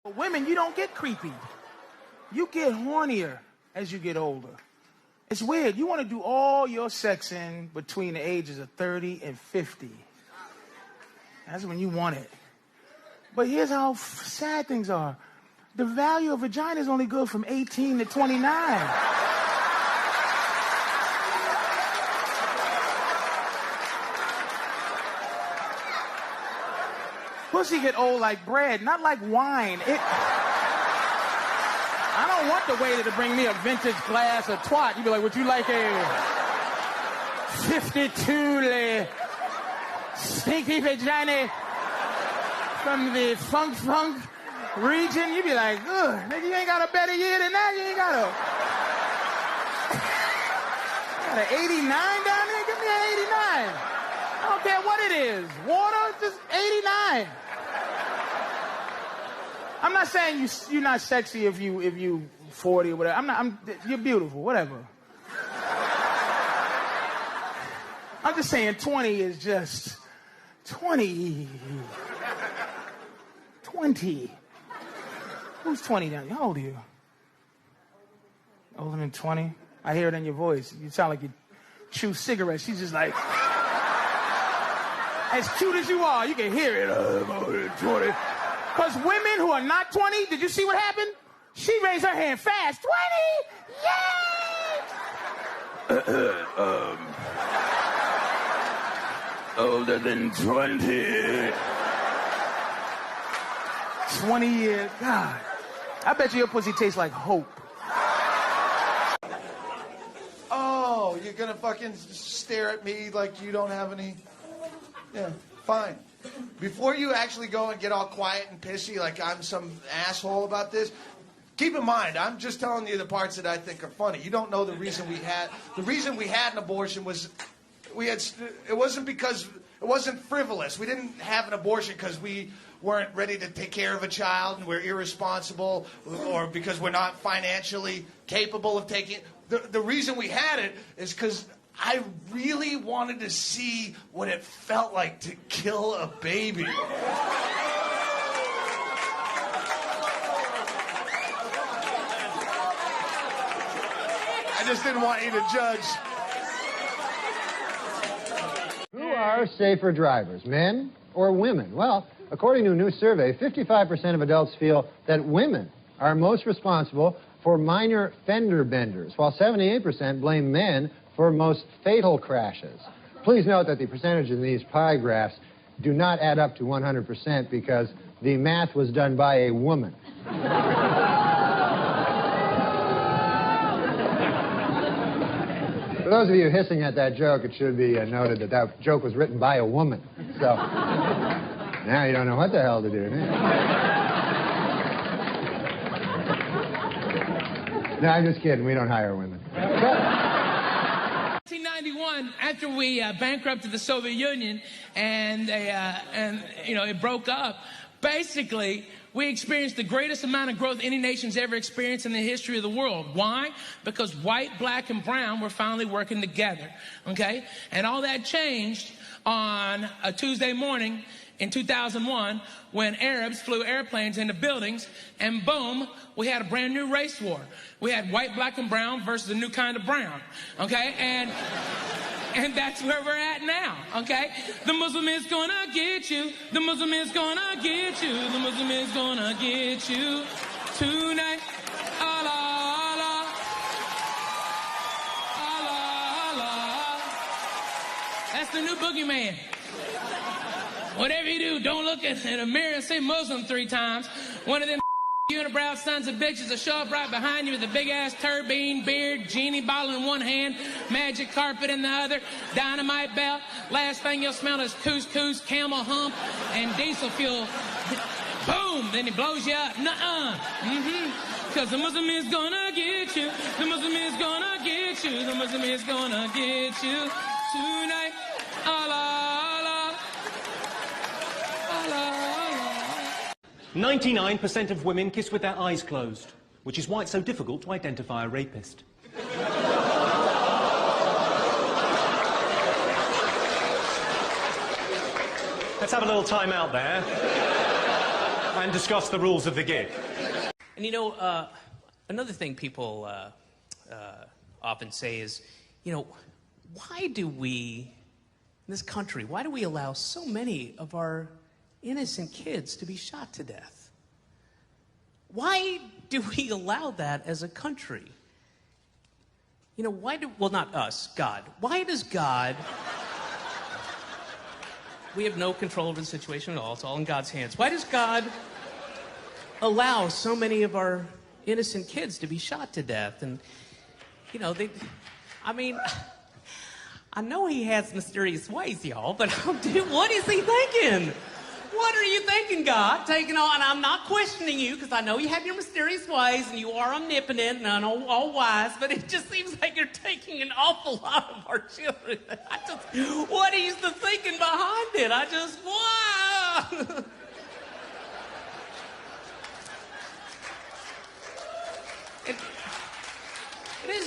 But women, you don't get creepy. You get hornier as you get older. It's weird. You want to do all your sexing between the ages of 30 and 50. That's when you want it. But here's how sad things are. The value of vagina is only good from 18 to 29. Pussy get old like bread, not like wine. I don't want the waiter to bring me a vintage glass of twat. You'd be like, would you like a 52 stinky vagina from the funk region? You'd be like, ugh, nigga, you ain't got a better year than that. You ain't got an 89 down there? Give me an 89. I don't care what it is. Water, just 89. I'm not saying you're not sexy if you 40 or whatever. You're beautiful, whatever. I'm just saying 20 is just 20. 20. Who's 20 down here? How old are you? Older than 20? I hear it in your voice. You sound like you chew cigarettes. She's just like, as cute as you are, you can hear it. I'm older than 20. Because women who are not 20, did you see what happened? She raised her hand fast. 20! Yay! Older than 20. 20 years. God. I bet you your pussy tastes like hope. Oh, you're gonna fucking stare at me like you don't have any... Yeah, fine. Before you actually go and get all quiet and pissy like I'm some asshole about this, keep in mind, I'm just telling you the parts that I think are funny. You don't know the reason we had an abortion was it wasn't frivolous. We didn't have an abortion because we weren't ready to take care of a child and we're irresponsible or because we're not financially capable of taking it. The reason we had it is because I really wanted to see what it felt like to kill a baby. I just didn't want you to judge. Who are safer drivers, men or women? Well, according to a new survey, 55% of adults feel that women are most responsible for minor fender benders, while 78% blame men for most fatal crashes. Please note that the percentages in these pie graphs do not add up to 100% because the math was done by a woman. For those of you hissing at that joke, it should be noted that that joke was written by a woman. So now you don't know what the hell to do. No, I'm just kidding. We don't hire women. 1991, after we bankrupted the Soviet Union and it broke up, basically we experienced the greatest amount of growth any nation's ever experienced in the history of the world. Why? Because white, black, and brown were finally working together, okay? And all that changed on a Tuesday morning in 2001 when Arabs flew airplanes into buildings, and boom, we had a brand new race war. We had white, black, and brown versus a new kind of brown, okay? And that's where we're at now, okay? The Muslim is gonna get you. The Muslim is gonna get you. The Muslim is gonna get you tonight. Allah, Allah. Allah, Allah. That's the new boogeyman. Whatever you do, don't look in a mirror and say Muslim 3 times. One of them unibrow sons of bitches will show up right behind you with a big-ass turbine, beard, genie bottle in one hand, magic carpet in the other, dynamite belt. Last thing you'll smell is couscous, camel hump, and diesel fuel. Boom! Then he blows you up. Nuh-uh. Because the Muslim is gonna get you. The Muslim is gonna get you. The Muslim is gonna get you tonight. Allah, Allah. 99% of women kiss with their eyes closed, which is why it's so difficult to identify a rapist. Let's have a little time out there. and discuss the rules of the gig. And you know, another thing people often say is, you know, why do we, in this country, why do we allow so many of our innocent kids to be shot to death? Why do we allow that as a country? You know, well, not us, God. Why does God... We have no control over the situation at all. It's all in God's hands. Why does God allow so many of our innocent kids to be shot to death? And, you know, I know he has mysterious ways, y'all, but what is he thinking? What are you thinking, God? Taking on, and I'm not questioning you, because I know you have your mysterious ways, and you are omnipotent and all wise, but it just seems like you're taking an awful lot of our children. What is the thinking behind it? Wow!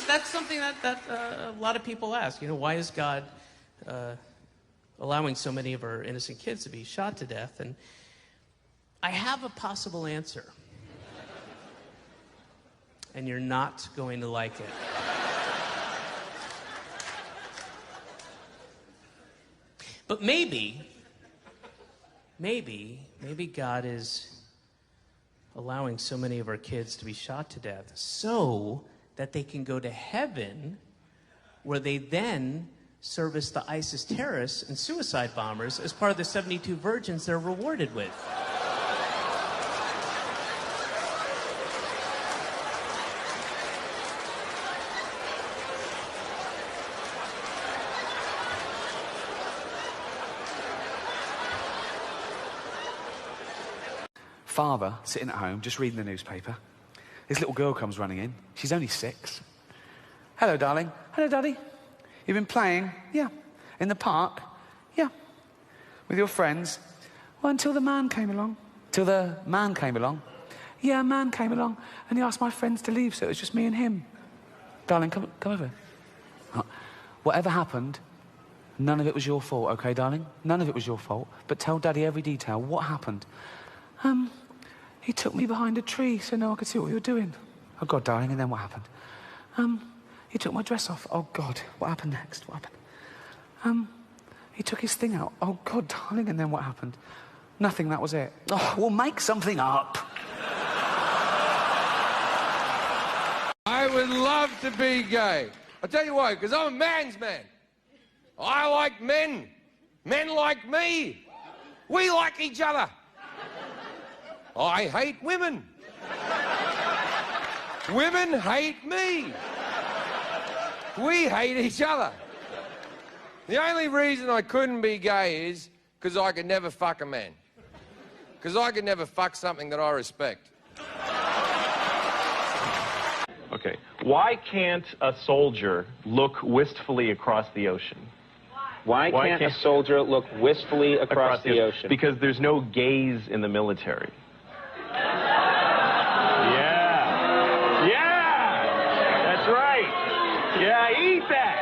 That's something that a lot of people ask. You know, why is God allowing so many of our innocent kids to be shot to death? And I have a possible answer. And you're not going to like it. But maybe God is allowing so many of our kids to be shot to death so that they can go to heaven, where they then service the ISIS terrorists and suicide bombers as part of the 72 virgins they're rewarded with. Father, sitting at home, just reading the newspaper. This little girl comes running in. She's only 6. Hello, darling. Hello, Daddy. You've been playing? Yeah. In the park? Yeah. With your friends? Well, until the man came along. Till the man came along? Yeah, a man came along, and he asked my friends to leave, so it was just me and him. Darling, come over. Whatever happened, none of it was your fault, okay, darling? None of it was your fault. But tell Daddy every detail. What happened? He took me behind a tree so no one could see what we were doing. Oh, God, darling, and then what happened? He took my dress off. Oh, God, what happened next? What happened? He took his thing out. Oh, God, darling, and then what happened? Nothing, that was it. Oh, well, make something up. I would love to be gay. I'll tell you why, because I'm a man's man. I like men. Men like me. We like each other. I hate women. Women hate me. We hate each other. The only reason I couldn't be gay is because I could never fuck a man. Because I could never fuck something that I respect. Okay. Why can't a soldier look wistfully across the ocean? Why can't a soldier look wistfully across the ocean? Because there's no gays in the military. That's right. Yeah, eat that.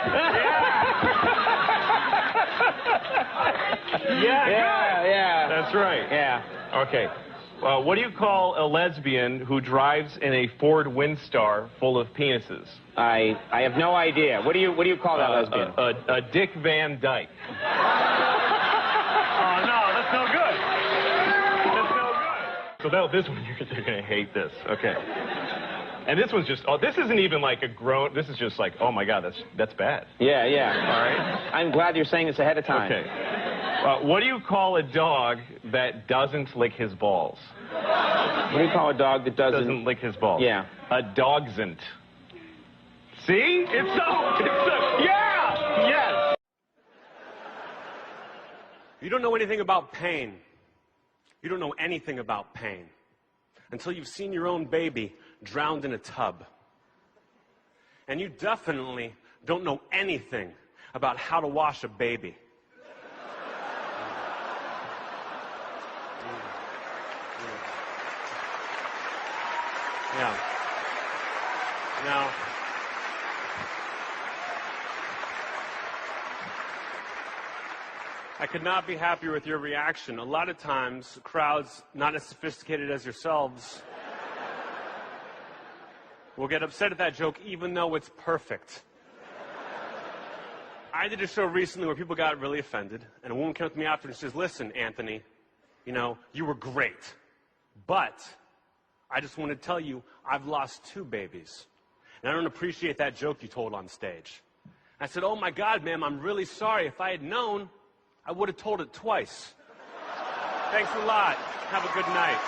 Yeah. That's right. Yeah. Okay. What do you call a lesbian who drives in a Ford Windstar full of penises? I have no idea. What do you call that lesbian? A Dick Van Dyke. Oh no, that's no good. That's no good. So this one you're gonna hate this. Okay. And this one's just, this isn't even like a grown, this is just like, oh my God, that's bad. Yeah. All right? I'm glad you're saying this ahead of time. Okay. What do you call a dog that doesn't lick his balls? What do you call a dog that doesn't lick his balls? Yeah. A dogsn't. See? Yeah! Yes! You don't know anything about pain. You don't know anything about pain until you've seen your own baby drowned in a tub. And you definitely don't know anything about how to wash a baby. Yeah. Now, I could not be happier with your reaction. A lot of times, crowds not as sophisticated as yourselves will get upset at that joke even though it's perfect. I did a show recently where people got really offended, and a woman came up to me after and says, listen, Anthony, you know, you were great, but I just want to tell you I've lost 2 babies, and I don't appreciate that joke you told on stage. I said, oh my God, ma'am, I'm really sorry. If I had known, I would have told it twice. Thanks a lot. Have a good night.